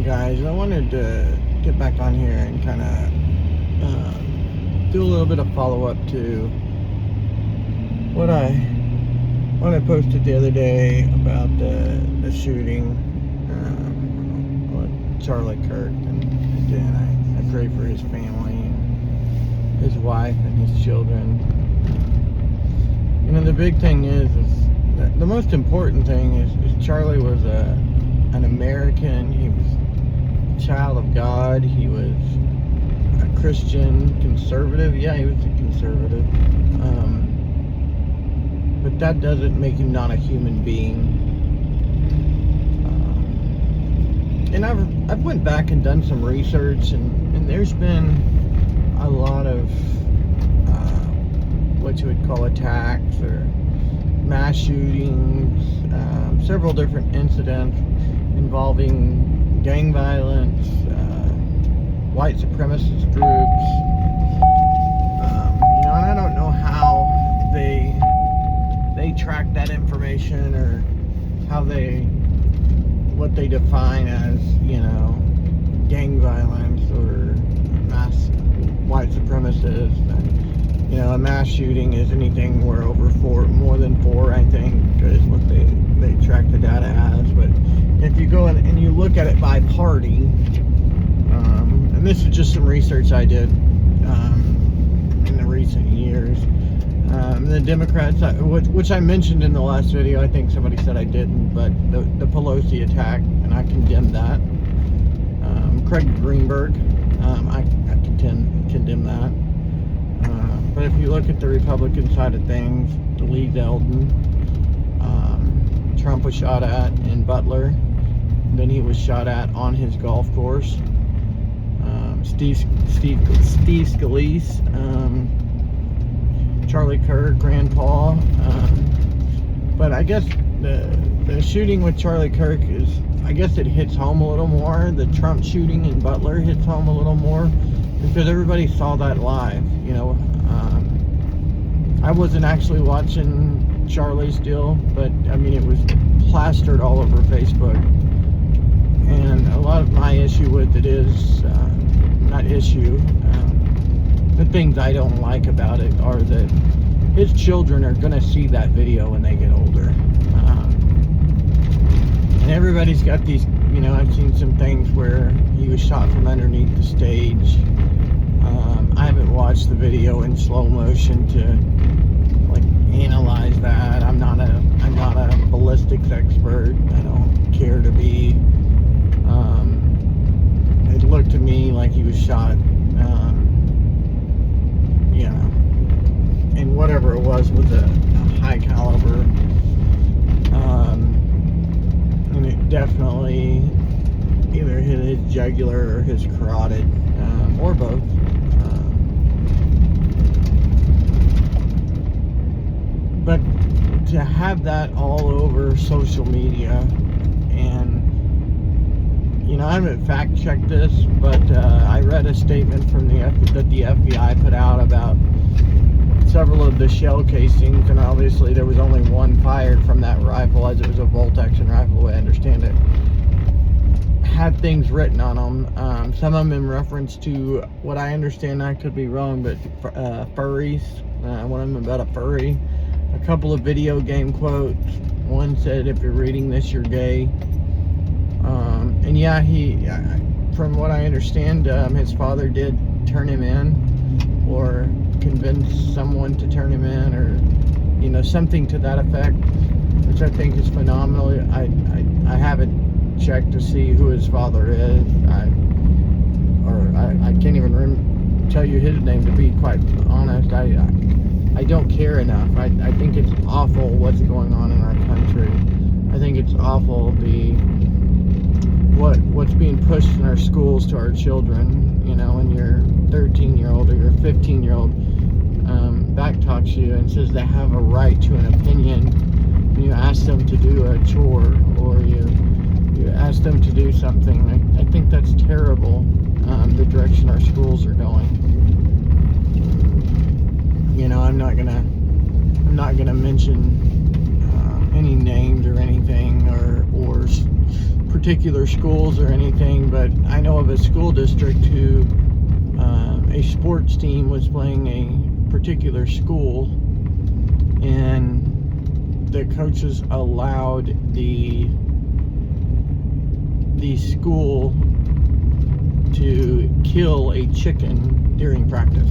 Alright guys, I wanted to get back on here and kind of do a little bit of follow-up to what I posted the other day about the shooting with Charlie Kirk. And again, I pray for his family and his wife and his children. You know, the big thing is the most important thing is Charlie was an American. He was a child of God. He was a Christian conservative. Yeah, he was a conservative. But that doesn't make him not a human being. And I've went back and done some research, and there's been a lot of what you would call attacks or mass shootings, several different incidents involving gang violence, white supremacist groups. You know, and I don't know how they track that information, or what they define as, you know, gang violence or mass white supremacists. You know, a mass shooting is anything where more than four, I think, is what they track the data as. But if you go and you look at it by party, and this is just some research I did in the recent years, the Democrats, which I mentioned in the last video, I think somebody said I didn't, but the Pelosi attack, and I condemned that. Craig Greenberg, I condemn that. But if you look at the Republican side of things, Lee Zeldin, Trump was shot at in Butler. Then he was shot at on his golf course. Steve Scalise, Charlie Kirk, Grandpa. But I guess the shooting with Charlie Kirk is, I guess it hits home a little more. The Trump shooting in Butler hits home a little more because everybody saw that live. You know, I wasn't actually watching Charlie's deal, but I mean, it was plastered all over Facebook. And a lot of my issue with it is, the things I don't like about it are that his children are going to see that video when they get older. And everybody's got these, you know, I've seen some things where he was shot from underneath the stage. I haven't watched the video in slow motion to analyze that. I'm not a ballistics expert. I don't care to be. It looked to me like he was shot, you know, and whatever it was a high caliber, and it definitely either hit his jugular or his carotid, or both. But to have that all over social media, and, you know, I haven't fact-checked this, but I read a statement from that the FBI put out about several of the shell casings, and obviously there was only one fired from that rifle, as it was a bolt-action rifle, the way I understand it. Had things written on them, some of them in reference to what I understand, I could be wrong, but furries, one of them about a furry. A couple of video game quotes. One said, "If you're reading this, you're gay." And yeah, from what I understand, his father did turn him in, or convince someone to turn him in, or, you know, something to that effect, which I think is phenomenal. I haven't checked to see who his father is. I can't even tell you his name, to be quite honest. I don't care enough. I think it's awful what's going on in our country. I think it's awful what's being pushed in our schools to our children. You know, when your 13-year-old or your 15-year-old backtalks you and says they have a right to an opinion, and you ask them to do a chore, or you ask them to do something. I think that's terrible, the direction our schools are going. You know, I'm not gonna mention any names or anything, or particular schools or anything, but I know of a school district who a sports team was playing a particular school, and the coaches allowed the school to kill a chicken during practice.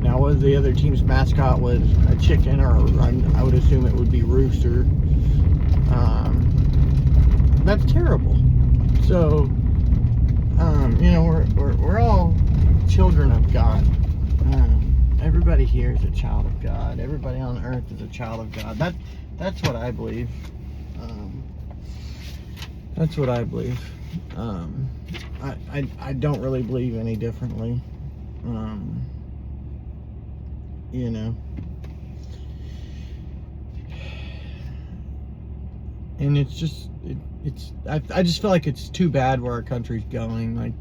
Now, whether the other team's mascot was a chicken, or I would assume it would be rooster, that's terrible. So, we're all children of God. Everybody here is a child of God. Everybody on earth is a child of God. That's what I believe. That's what I believe. I don't really believe any differently. And it's just, I just feel like it's too bad where our country's going. Like,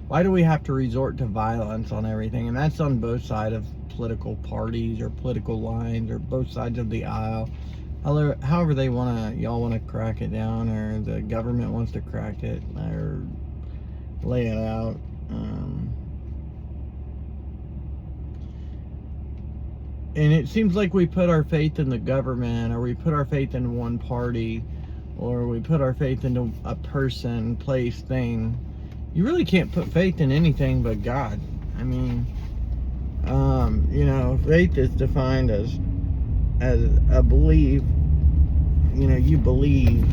why do we have to resort to violence on everything? And that's on both sides of political parties or political lines or both sides of the aisle. However y'all want to crack it down, or the government wants to crack it or lay it out. And it seems like we put our faith in the government, or we put our faith in one party, or we put our faith into a person, place, thing. You really can't put faith in anything but God. I mean, faith is defined as a belief. You believe.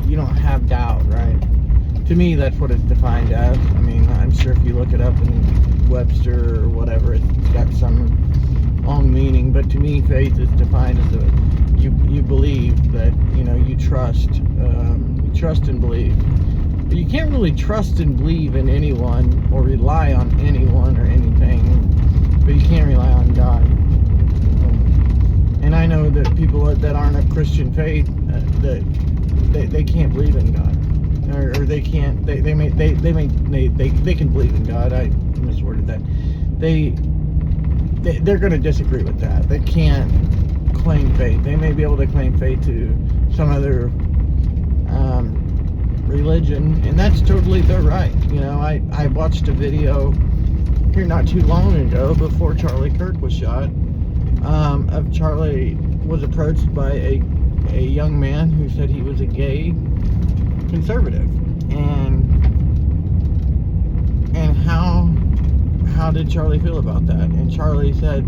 You don't have doubt, right? To me, that's what it's defined as. I mean, I'm sure if you look it up in Webster or whatever, it's got some long meaning. But to me, faith is defined as you believe that, you trust. You trust and believe. But you can't really trust and believe in anyone or rely on anyone or anything. But you can't rely on God. And I know that people that aren't of Christian faith, that they can't believe in God. Or they can't. They can believe in God. I misworded that. They're going to disagree with that. They can't claim faith. They may be able to claim faith to some other religion, and that's totally their right. I watched a video here not too long ago, before Charlie Kirk was shot, of Charlie was approached by a young man who said he was a gay conservative, and how did Charlie feel about that? And Charlie said,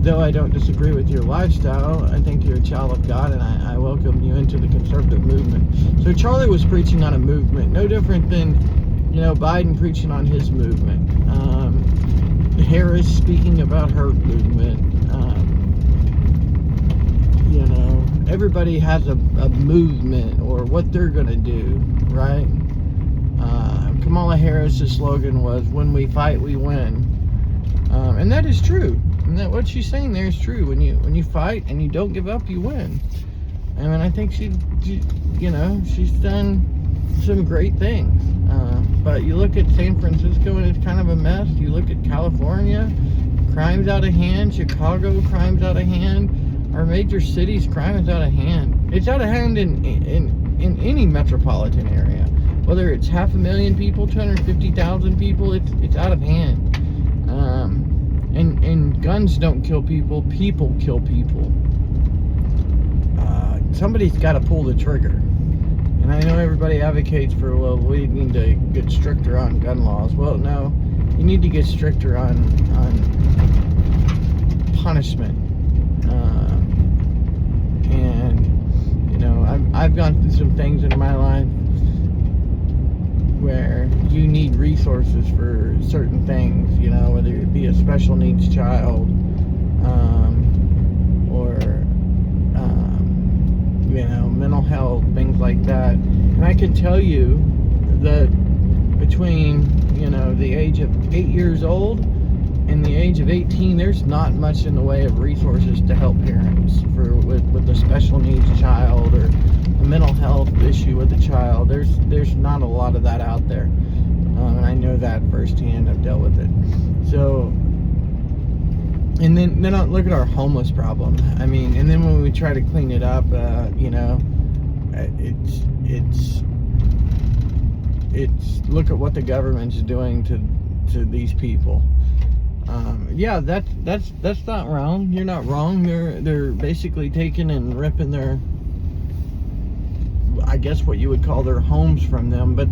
though I don't disagree with your lifestyle, I think you're a child of God, and I welcome you into the conservative movement. So Charlie was preaching on a movement, no different than Biden preaching on his movement. Harris speaking about her movement. Everybody has a movement or what they're going to do, right? Kamala Harris's slogan was, "When we fight, we win." And that is true. And that what she's saying there is true. When you fight and you don't give up, you win. I mean, I think she's done some great things. But you look at San Francisco and it's kind of a mess. You look at California, crime's out of hand. Chicago, crime's out of hand. Our major cities, crime is out of hand. It's out of hand in any metropolitan area. Whether it's 500,000 people, 250,000 people, it's out of hand. And guns don't kill people. People kill people. Somebody's got to pull the trigger. And I know everybody advocates for, well, we need to get stricter on gun laws. Well, no, you need to get stricter on punishment. I've gone through some things in my life where you need resources for certain things, whether it be a special needs child, or mental health, things like that. And I can tell you that between the age of 8 years old and the age of 18, there's not much in the way of resources to help parents with a special needs child or a mental health issue with a child. There's not a lot of that out there, and I know that firsthand. I've dealt with it. So, and then look at our homeless problem. I mean, and then when we try to clean it up, it's look at what the government's doing to these people. Yeah, that's not wrong. You're not wrong. They're basically taking and ripping their, I guess what you would call their homes from them. But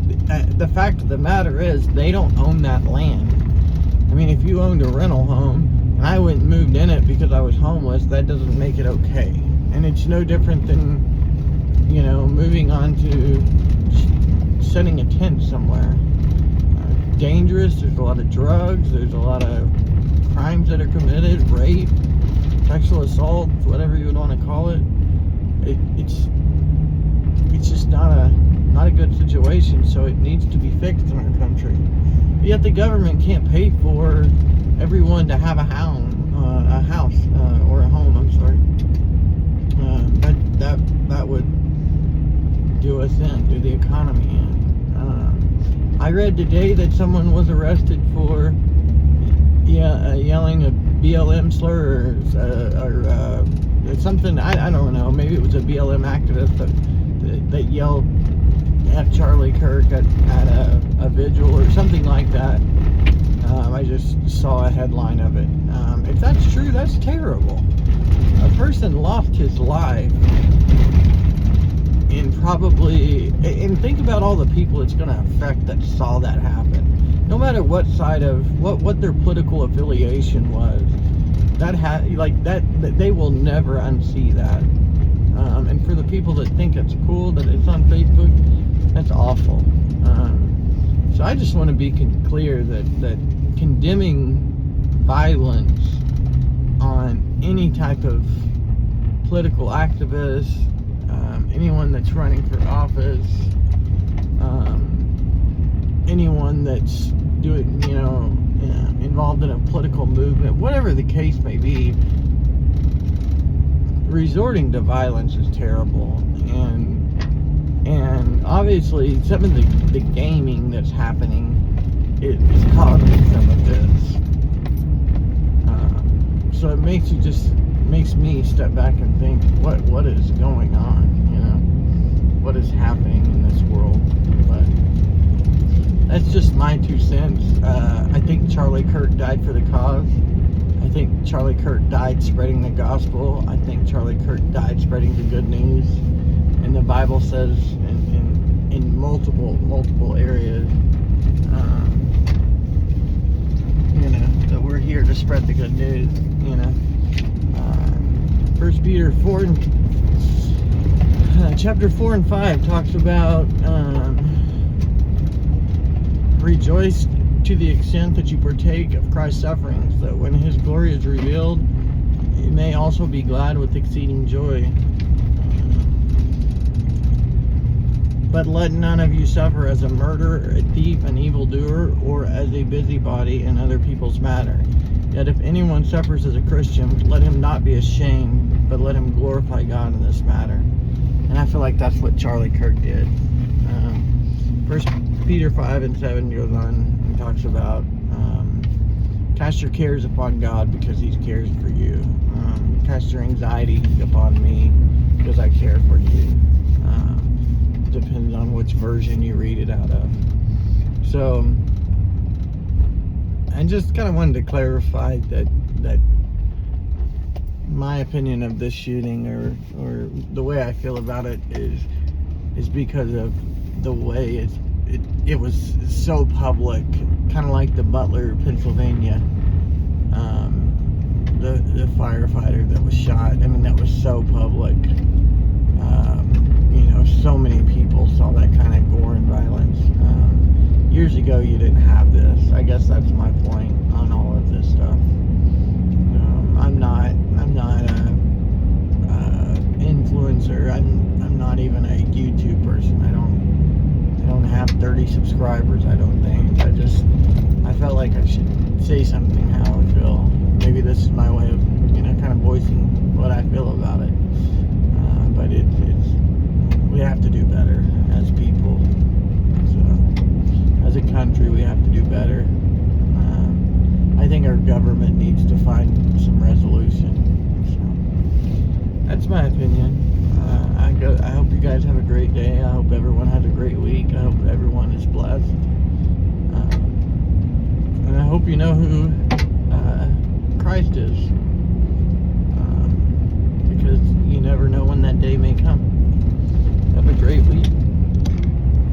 the fact of the matter is, they don't own that land. I mean, if you owned a rental home and I went and moved in it because I was homeless, that doesn't make it okay. And it's no different than, moving on to setting a tent somewhere. Dangerous. There's a lot of drugs. There's a lot of crimes that are committed, rape, sexual assault, whatever you would want to call it. It's just not a good situation. So it needs to be fixed in our country. But yet the government can't pay for everyone to have a house or a home. I'm sorry. That would do us in, do the economy in. I read today that someone was arrested for yelling a BLM slur or something. I don't know. Maybe it was a BLM activist that yelled at Charlie Kirk at a vigil or something like that. I just saw a headline of it. If that's true, that's terrible. A person lost his life. And think about all the people it's going to affect that saw that happen. No matter what side of what their political affiliation was, that they will never unsee that. And for the people that think it's cool that it's on Facebook, that's awful. So I just want to be clear that condemning violence on any type of political activist, anyone that's running for office, anyone that's doing, involved in a political movement, whatever the case may be, resorting to violence is terrible. And obviously some of the gaming that's happening is causing some of this. So it makes me step back and think, what is going on? What is happening in this world? But that's just my 2 cents. I think Charlie Kirk died for the cause. I think Charlie Kirk died spreading the gospel. I think Charlie Kirk died spreading the good news. And the Bible says in multiple areas, that we're here to spread the good news. 1 Peter 4 chapter 4 and 5 talks about rejoice to the extent that you partake of Christ's sufferings, that when His glory is revealed, you may also be glad with exceeding joy. But let none of you suffer as a murderer, a thief, an evildoer, or as a busybody in other people's matter. Yet if anyone suffers as a Christian, let him not be ashamed, but let him glorify God in this matter. And I feel like that's what Charlie Kirk did. 1 Peter 5 and 7 goes on and talks about cast your cares upon God because He cares for you. Cast your anxiety upon me because I care for you. Depends on which version you read it out of. So I just kind of wanted to clarify that my opinion of this shooting or the way I feel about it is because of the way it was so public, kind of like the Butler, Pennsylvania, the firefighter that was shot. I mean, that was so public. So many people saw that kind of gore and violence. Years ago, you didn't have this. I guess that's my point on all of this stuff. I'm not an influencer. I'm not even a YouTube person. I don't have 30 subscribers. I don't think. I felt like I should say something how I feel. Maybe this is my way of kind of voicing what I feel about it. But we have to do better as people. So, as a country, we have to do better. I think our government needs to find some resolution. So, that's my opinion. I hope you guys have a great podcast. And I hope you know who Christ is.